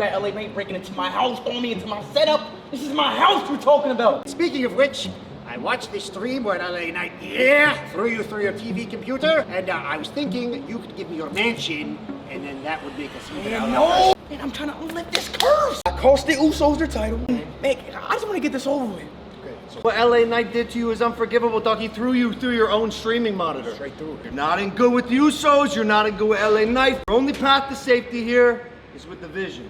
got LA Knight breaking into my house, throwing me into my setup. This is my house you're talking about. Speaking of which, I watched this stream where LA Knight, threw you through your TV computer, and I was thinking you could give me your mansion, and then that would make us even out. No! Man, I'm trying to uplift this curse. I cost the Usos their title. Man, I just want to get this over with. What LA Knight did to you is unforgivable, Doc. He threw you through your own streaming monitor. Straight through. You're not in good with the Usos, you're not in good with LA Knight. Your only path to safety here is with the Vision.